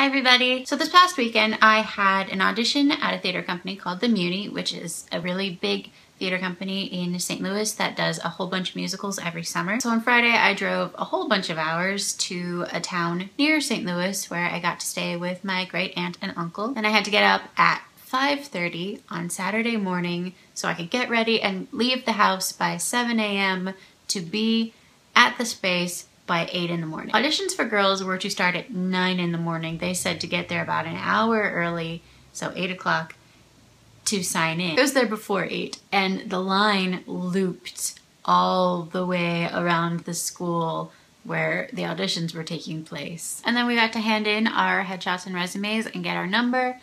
Hi everybody! So this past weekend I had an audition at a theater company called the Muny, which is a really big theater company in St. Louis that does a whole bunch of musicals every summer. So on Friday I drove a whole bunch of hours to a town near St. Louis where I got to stay with my great aunt and uncle. And I had to get up at 5:30 on Saturday morning so I could get ready and leave the house by 7 a.m. to be at the space by 8 in the morning. Auditions for girls were to start at 9 in the morning. They said to get there about an hour early, so 8 o'clock, to sign in. I was there before 8 and the line looped all the way around the school where the auditions were taking place. And then we got to hand in our headshots and resumes and get our number,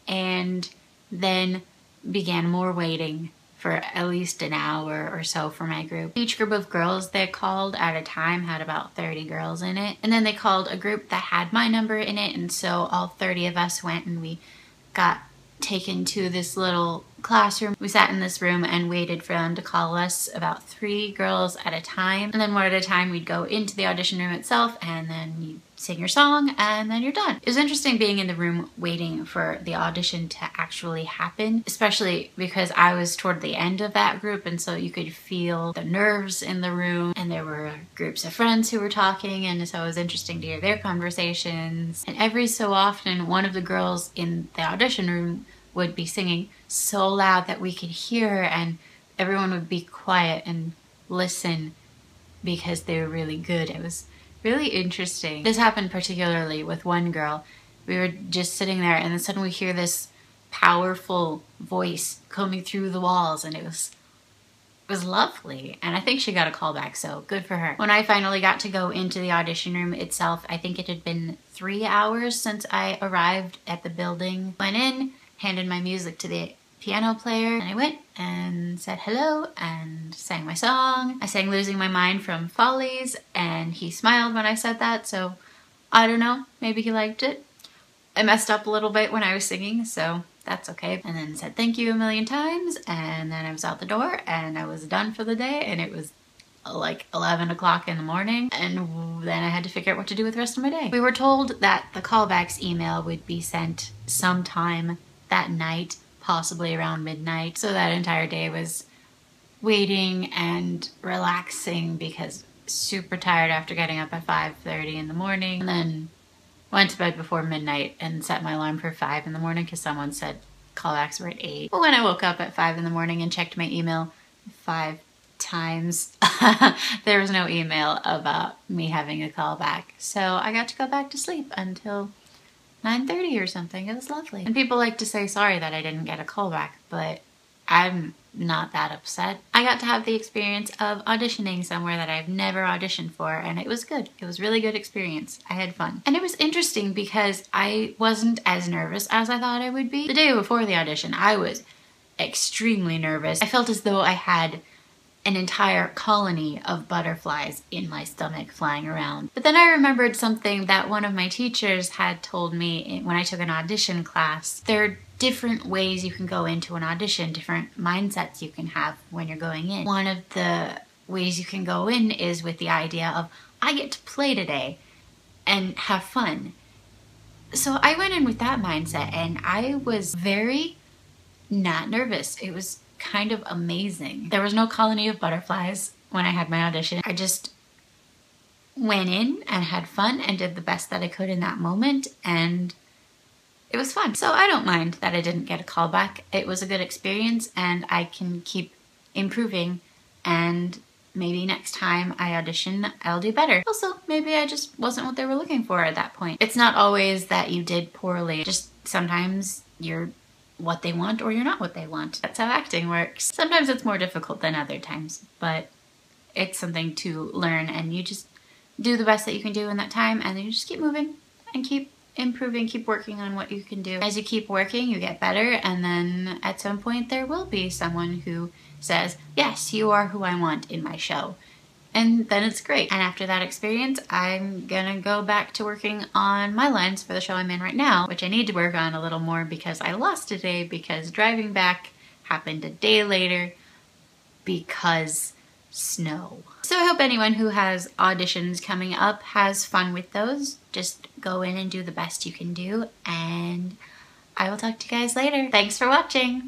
and then began more waiting for at least an hour or so for my group. Each group of girls they called at a time had about 30 girls in it. And then they called a group that had my number in it, and so all 30 of us went and we got taken to this little classroom. We sat in this room and waited for them to call us, about 3 girls at a time. And then one at a time we'd go into the audition room itself, and then you sing your song and then you're done. It was interesting being in the room waiting for the audition to actually happen, especially because I was toward the end of that group, and so you could feel the nerves in the room, and there were groups of friends who were talking, and so it was interesting to hear their conversations. And every so often one of the girls in the audition room would be singing so loud that we could hear her, and everyone would be quiet and listen because they were really good. It was really interesting. This happened particularly with one girl. We were just sitting there and then suddenly we hear this powerful voice coming through the walls, and it was lovely. And I think she got a call back, so good for her. When I finally got to go into the audition room itself, I think it had been 3 hours since I arrived at the building. Went in, handed my music to the piano player, and I went and said hello and sang my song. I sang Losing My Mind from Follies, and he smiled when I said that, so I don't know, maybe he liked it. I messed up a little bit when I was singing, so that's okay. And then said thank you a million times, and then I was out the door and I was done for the day, and it was like 11 o'clock in the morning, and then I had to figure out what to do with the rest of my day. We were told that the callbacks email would be sent sometime that night, possibly around midnight. So that entire day was waiting and relaxing because super tired after getting up at 5:30 in the morning, and then went to bed before midnight and set my alarm for 5 in the morning because someone said callbacks were at 8. But when I woke up at 5 in the morning and checked my email 5 times, there was no email about me having a callback. So I got to go back to sleep until 9:30 or something. It was lovely. And people like to say sorry that I didn't get a call back, but I'm not that upset. I got to have the experience of auditioning somewhere that I've never auditioned for, and it was good. It was a really good experience. I had fun. And it was interesting because I wasn't as nervous as I thought I would be. The day before the audition, I was extremely nervous. I felt as though I had an entire colony of butterflies in my stomach flying around. But then I remembered something that one of my teachers had told me when I took an audition class. There are different ways you can go into an audition, different mindsets you can have when you're going in. One of the ways you can go in is with the idea of, I get to play today and have fun. So I went in with that mindset, and I was very not nervous. It was kind of amazing. There was no colony of butterflies when I had my audition. I just went in and had fun and did the best that I could in that moment, and it was fun. So I don't mind that I didn't get a call back. It was a good experience, and I can keep improving, and maybe next time I audition, I'll do better. Also, maybe I just wasn't what they were looking for at that point. It's not always that you did poorly. Just sometimes you're what they want or you're not what they want. That's how acting works. Sometimes it's more difficult than other times, but it's something to learn, and you just do the best that you can do in that time, and then you just keep moving and keep improving, keep working on what you can do. As you keep working, you get better, and then at some point there will be someone who says, yes, you are who I want in my show. And then it's great. And after that experience, I'm gonna go back to working on my lines for the show I'm in right now, which I need to work on a little more because I lost a day because driving back happened a day later because snow. So I hope anyone who has auditions coming up has fun with those. Just go in and do the best you can do, and I will talk to you guys later. Thanks for watching.